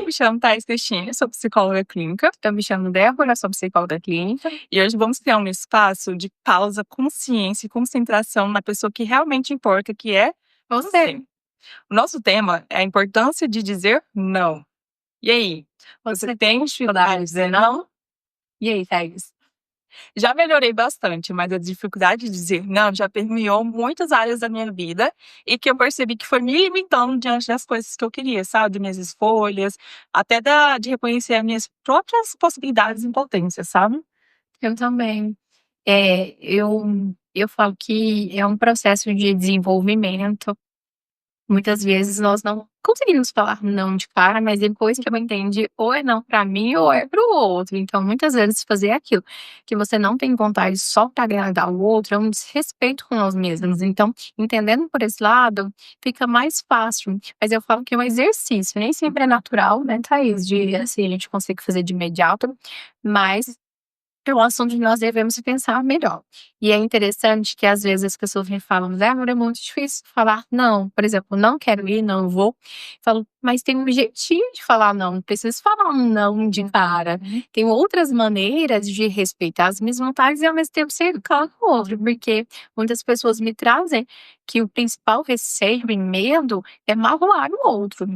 me chamo Thaís Cristine, sou psicóloga clínica. Eu me chamo Débora, sou psicóloga clínica. E hoje vamos criar um espaço de pausa, consciência e concentração na pessoa que realmente importa, que é você. O nosso tema é a importância de dizer não. E aí, você tem dificuldade de dizer não? E aí, Thaís? Já melhorei bastante, mas a dificuldade de dizer não já permeou muitas áreas da minha vida e que eu percebi que foi me limitando diante das coisas que eu queria, sabe? Minhas escolhas, até de reconhecer as minhas próprias possibilidades e impotências, sabe? Eu também. Eu falo que é um processo de desenvolvimento. Muitas vezes nós não conseguimos falar não de cara, mas depois que eu entendi, ou é não pra mim ou é para o outro. Então, muitas vezes fazer aquilo que você não tem vontade só para agradar o outro é um desrespeito com nós mesmos. Então, entendendo por esse lado, fica mais fácil. Mas eu falo que é um exercício, nem sempre é natural, né, Thaís? De assim, a gente consegue fazer de imediato, mas é um assunto que nós devemos pensar melhor. E é interessante que às vezes as pessoas me falam: "Débora, é muito difícil falar não". Por exemplo, não quero ir, não vou. Falo: "Mas tem um jeitinho de falar não, não preciso falar um não de cara". Tem outras maneiras de respeitar as minhas vontades e ao mesmo tempo ser educado com o outro, porque muitas pessoas me trazem que o principal receio e medo é magoar o outro.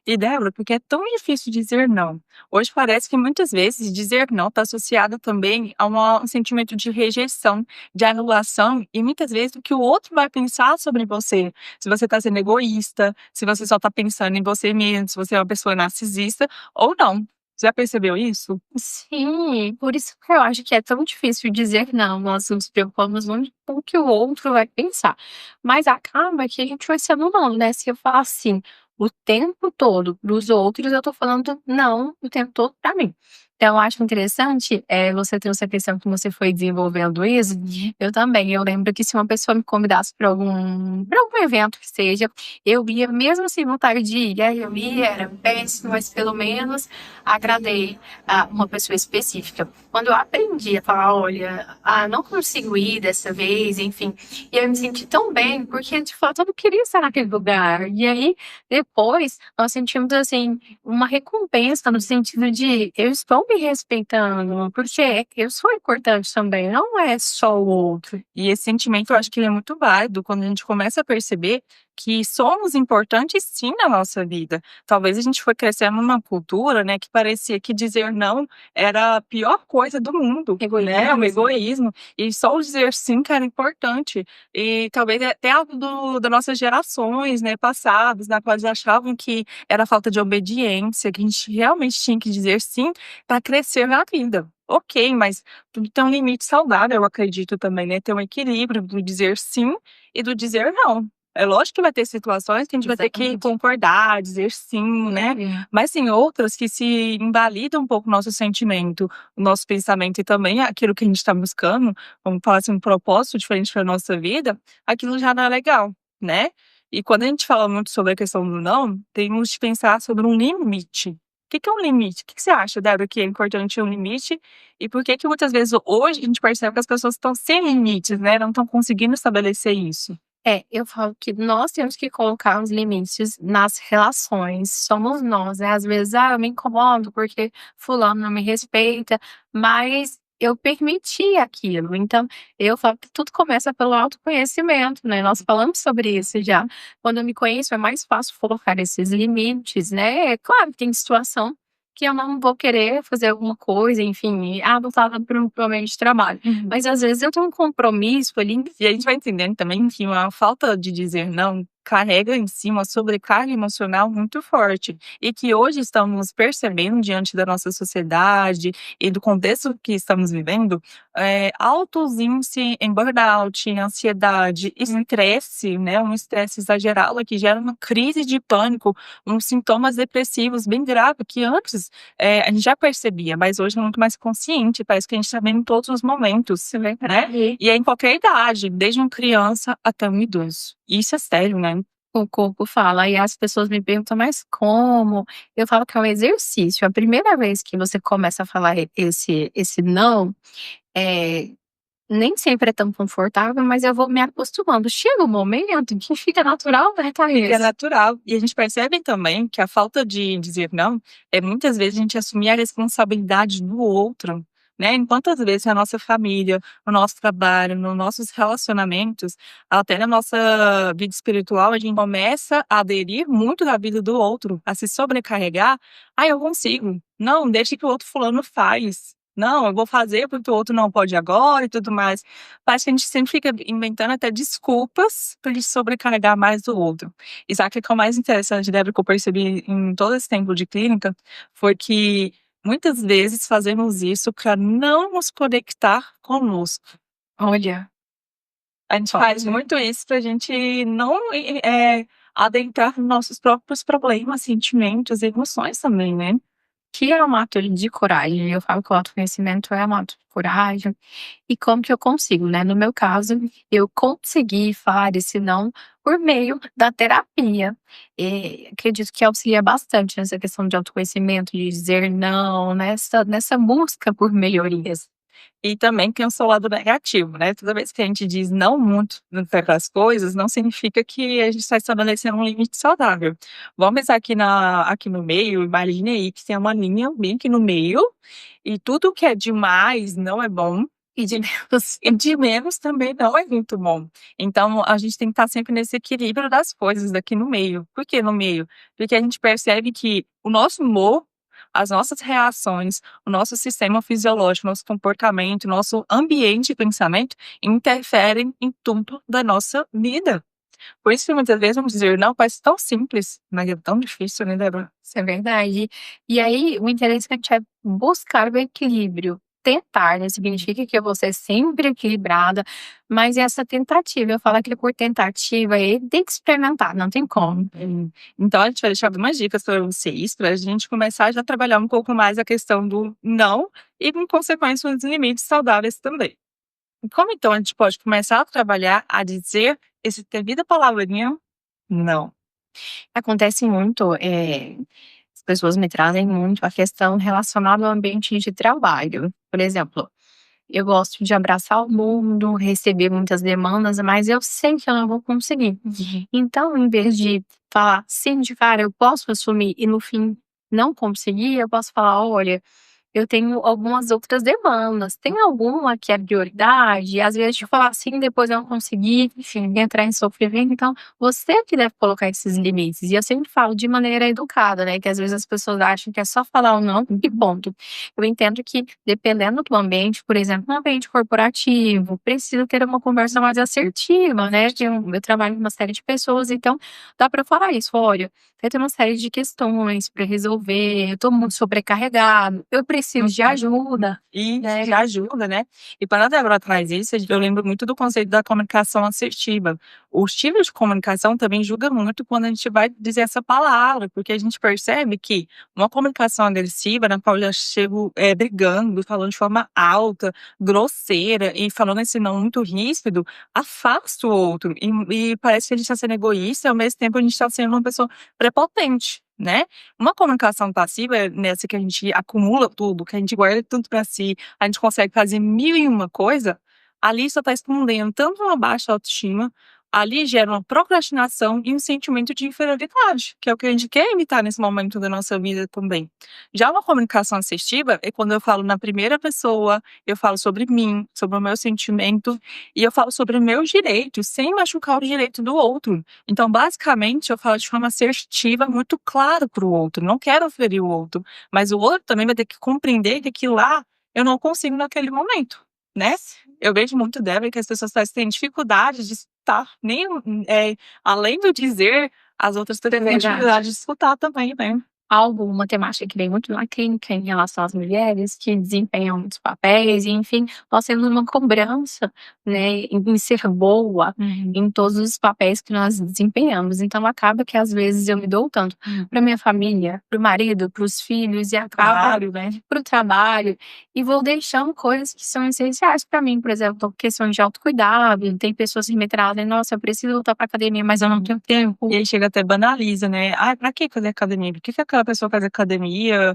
E Débora, porque é tão difícil dizer não. Hoje parece que muitas vezes dizer não está associado também a um sentimento de rejeição, de anulação e muitas vezes o que o outro vai pensar sobre você. Se você está sendo egoísta, se você só está pensando em você mesmo, se você é uma pessoa narcisista ou não. Já percebeu isso? Sim, por isso que eu acho que é tão difícil dizer não. Nós nos preocupamos muito com o que o outro vai pensar. Mas acaba que a gente vai se anulando, né? Se eu falar assim o tempo todo para os outros, eu tô falando não o tempo todo para mim. Então, eu acho interessante, você trouxe a questão que você foi desenvolvendo isso. Eu também. Eu lembro que se uma pessoa me convidasse para algum evento que seja, eu ia mesmo sem vontade de ir. Aí eu ia, era péssimo, mas pelo menos agradei a uma pessoa específica. Quando eu aprendi a falar, olha, não consigo ir dessa vez, enfim, e eu me senti tão bem, porque de fato eu não queria estar naquele lugar. E aí, depois, nós sentimos assim, uma recompensa no sentido de eu estou me respeitando, porque eu sou importante também, não é só o outro. E esse sentimento eu acho que ele é muito válido quando a gente começa a perceber que somos importantes sim na nossa vida. Talvez a gente foi crescendo numa cultura, né, que parecia que dizer não era a pior coisa do mundo, né, o egoísmo, e só o dizer sim que era importante. E talvez até algo das nossas gerações, né, passadas, na qual eles achavam que era falta de obediência, que a gente realmente tinha que dizer sim para crescer na vida. Ok, mas tudo tem um limite saudável, eu acredito também, né, ter um equilíbrio do dizer sim e do dizer não. É lógico que vai ter situações que a gente vai ter que Exatamente. concordar, dizer sim, né, mas tem outras que se invalida um pouco o nosso sentimento, o nosso pensamento e também aquilo que a gente está buscando, vamos falar assim, um propósito diferente pra nossa vida, aquilo já não é legal, né. E quando a gente fala muito sobre a questão do não, temos de pensar sobre um limite. O que que é um limite? O que que você acha, Débora, que é importante um limite e por que que muitas vezes hoje a gente percebe que as pessoas estão sem limites, né, não estão conseguindo estabelecer isso? Eu falo que nós temos que colocar os limites nas relações, somos nós, né, às vezes: "Ah, eu me incomodo porque fulano não me respeita", mas eu permiti aquilo. Então, eu falo que tudo começa pelo autoconhecimento, né, nós falamos sobre isso já. Quando eu me conheço, é mais fácil colocar esses limites, né. É claro que tem situação que eu não vou querer fazer alguma coisa, enfim, voltada para o ambiente de trabalho, mas às vezes eu tenho um compromisso ali. E a gente vai entendendo também que uma falta de dizer não carrega em si uma sobrecarga emocional muito forte e que hoje estamos percebendo diante da nossa sociedade e do contexto que estamos vivendo, altos índice em burnout, em ansiedade, estresse, né, um estresse exagerado que gera uma crise de pânico, uns sintomas depressivos bem grave que antes, a gente já percebia, mas hoje é muito mais consciente, parece que a gente está vendo em todos os momentos, né. E é em qualquer idade, desde uma criança até um idoso. Isso é sério, né. O corpo fala, e as pessoas me perguntam: "Mas como?". Eu falo que é um exercício. A primeira vez que você começa a falar esse não, eh Nem sempre é tão confortável, mas eu vou me acostumando. Chega um momento que fica natural, né, Que é Thaís? natural. E a gente percebe também que a falta de dizer não é muitas vezes a gente assumir a responsabilidade do outro, né. Em quantas vezes na nossa família, no nosso trabalho, nos nossos relacionamentos, até na nossa vida espiritual, a gente começa a aderir muito da vida do outro, a se sobrecarregar: "Ah, eu consigo. Não, deixa que o outro fulano faz. Não, eu vou fazer porque o outro não pode agora", e tudo mais. Parece que a gente sempre fica inventando até desculpas pra gente sobrecarregar mais o outro. E sabe o que é o mais interessante, Débora, que eu percebi em todo esse tempo de clínica, foi que muitas vezes fazemos isso para não nos conectar conosco. Olha, A gente ó, faz muito isso pra gente não adentrar nos nossos próprios problemas, sentimentos e emoções também, né. que é um ato de coragem. Eu falo que o autoconhecimento é um ato de coragem. E como que eu consigo, né? No meu caso, eu consegui falar esse não por meio da terapia. Acredito que auxilia bastante nessa questão de autoconhecimento, de dizer não, nessa busca por melhorias. E também tem o seu lado negativo, né, toda vez que a gente diz não muito para as coisas, não significa que a gente está estabelecendo um limite saudável. Vamos aqui no meio, imagine aí que tem uma linha bem aqui no meio, e tudo que é demais não é bom, E de Deus. e de menos também não é muito bom. Então a gente tem que estar sempre nesse equilíbrio das coisas daqui no meio. Por que no meio? Porque a gente percebe que o nosso humor, as nossas reações, o nosso sistema fisiológico, nosso comportamento, nosso ambiente de pensamento interferem em tudo da nossa vida. Por isso que muitas vezes vamos dizer não, parece tão simples, mas é tão difícil, né, Débora? Isso é verdade. E aí, o interessante é buscar o equilíbrio. Tentar, né? Significa que eu vou ser sempre equilibrada, mas essa tentativa, eu falo que por tentativa, aí tem que experimentar, não tem como. Então a gente vai deixar algumas dicas para vocês, para a gente começar já a trabalhar um pouco mais a questão do não e, em consequência, os limites saudáveis também. E como então a gente pode começar a trabalhar a dizer esse temido palavrinha não? Acontece muito, as pessoas me trazem muito a questão relacionada ao ambiente de trabalho. Por exemplo, eu gosto de abraçar o mundo, receber muitas demandas, mas eu sei que eu não vou conseguir. Uhum. Então, em vez de falar sim de cara, eu posso assumir e no fim não conseguir, eu posso falar: "Olha, eu tenho algumas outras demandas. Tem alguma que é prioridade?" Às vezes de falar assim, depois eu não conseguir, enfim, entrar em sofrimento. Então, você que deve colocar esses limites. E eu sempre falo de maneira educada, né? Que às vezes as pessoas acham que é só falar o não e ponto. Eu entendo que, dependendo do ambiente, por exemplo, um ambiente corporativo, precisa ter uma conversa mais assertiva, né? Eu trabalho com uma série de pessoas, então dá para falar isso. Olha, eu tenho uma série de questões para resolver, eu tô muito sobrecarregado, eu preciso de ajuda, E né. já ajuda, né. E quando a Débora traz isso, eu lembro muito do conceito da comunicação assertiva. Os tipos de comunicação também julga muito quando a gente vai dizer essa palavra, porque a gente percebe que uma comunicação agressiva, na qual eu já chego, brigando, falando de forma alta, grosseira e falando esse não muito ríspido, afasta o outro e parece que a gente está sendo egoísta e ao mesmo tempo a gente está sendo uma pessoa prepotente, né. Uma comunicação passiva é nessa que a gente acumula tudo, que a gente guarda tudo pra si, a gente consegue fazer mil e uma coisa, ali só tá escondendo tanto uma baixa autoestima, ali gera uma procrastinação e um sentimento de inferioridade, que é o que a gente quer evitar nesse momento da nossa vida também. Já uma comunicação assertiva é quando eu falo na primeira pessoa, eu falo sobre mim, sobre o meu sentimento, e eu falo sobre o meu direito, sem machucar o direito do outro. Então, basicamente, eu falo de forma assertiva, muito claro para o outro. Não quero ferir o outro, mas o outro também vai ter que compreender que aquilo lá eu não consigo naquele momento, né? Eu vejo muito, Débora, que as pessoas têm dificuldade de escutar, nem além do dizer, as outras É têm verdade. dificuldade de escutar também, né? Uma temática que vem muito na clínica em relação às mulheres que desempenham muitos papéis e, enfim, nós temos uma cobrança, né, em ser boa Uhum. em todos os papéis que nós desempenhamos. Então acaba que às vezes eu me dou tanto para minha família, para o marido, para os filhos e acaba Claro, né? para o trabalho e vou deixando coisas que são essenciais para mim, por exemplo, questão de autocuidado. Tem pessoas que me trazem: "Nossa, eu preciso voltar para academia, mas eu não tenho tempo". E aí chega até banaliza, né? "Ai, pra que fazer academia? Por que que a aquela pessoa fazer academia,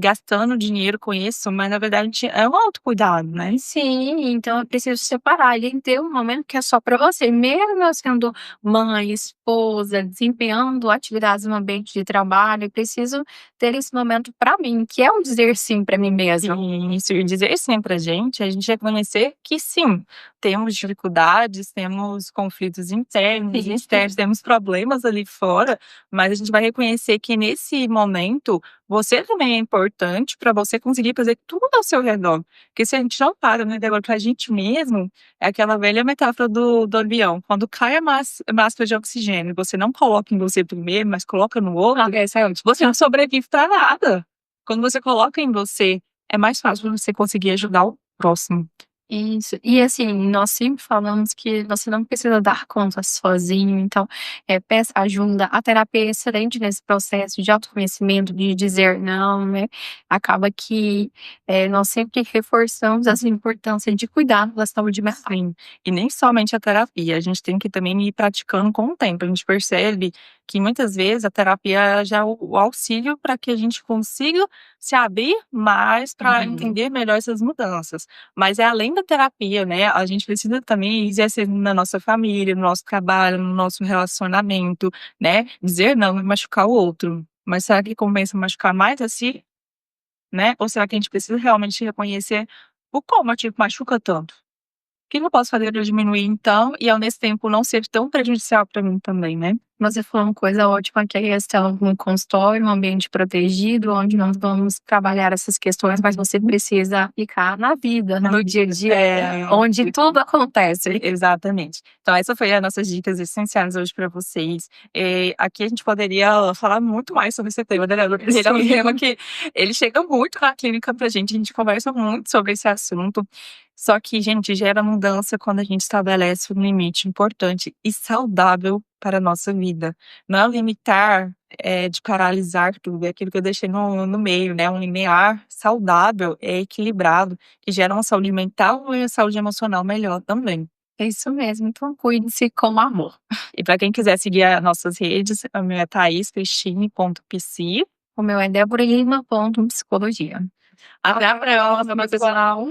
gastando dinheiro com isso, mas na verdade é um autocuidado, né. Sim, então eu preciso separar e ter um momento que é só para você, mesmo eu sendo mãe, esposa, desempenhando atividades no ambiente de trabalho, eu preciso ter esse momento para mim, que é um dizer sim para mim mesma. Sim, isso, e dizer sim pra gente, a gente reconhecer que sim, temos dificuldades, temos conflitos internos e externos, temos problemas ali fora, mas a gente vai reconhecer que nesse momento, você também é importante para você conseguir fazer tudo ao seu redor. Porque se a gente não para no redor pra gente mesmo, é aquela velha metáfora do avião, quando cai a máscara de oxigênio, você não coloca em você primeiro, mas coloca no outro, você não sobrevive pra nada. Quando você coloca em você, é mais fácil você conseguir ajudar o próximo. Isso. E assim, nós sempre falamos que você não precisa dar conta sozinho, então, peça ajuda. A terapia é excelente nesse processo de autoconhecimento, de dizer não, né. Acaba que, nós sempre reforçamos essa importância de cuidar da saúde mental. Sim, e nem somente a terapia, a gente tem que também ir praticando com o tempo. A gente percebe que muitas vezes a terapia já é o auxílio para que a gente consiga se abrir mais para entender melhor essas mudanças. Mas é além da terapia, né? A gente precisa também exercer na nossa família, no nosso trabalho, no nosso relacionamento, né? Dizer não e machucar o outro. Mas será que compensa machucar mais assim, né? Ou será que a gente precisa realmente reconhecer o como a gente machuca tanto? O que eu posso fazer para diminuir então, e ao mesmo tempo não ser tão prejudicial para mim também, né? Você falou uma coisa ótima, que é a questão do consultório, um ambiente protegido, onde nós vamos trabalhar essas questões, mas você precisa aplicar na vida, no dia a dia, onde tudo acontece. Exatamente. Então essa foi as nossas dicas essenciais hoje para vocês. Aqui a gente poderia falar muito mais sobre esse tema, né, porque ele é um tema que ele chega muito na clínica pra gente, a gente conversa muito sobre esse assunto. Só que, gente, gera mudança quando a gente estabelece um limite importante e saudável para a nossa vida. Não é limitar, de paralisar tudo, é aquilo que eu deixei no meio, né, um limiar saudável, equilibrado, que gera uma saúde mental e uma saúde emocional melhor também. É isso mesmo, então cuide-se com amor. E para quem quiser seguir as nossas redes, a minha é thaiscristine.psi. O meu é Débora Lima, ponto psicologia. Até a próxima, pessoal.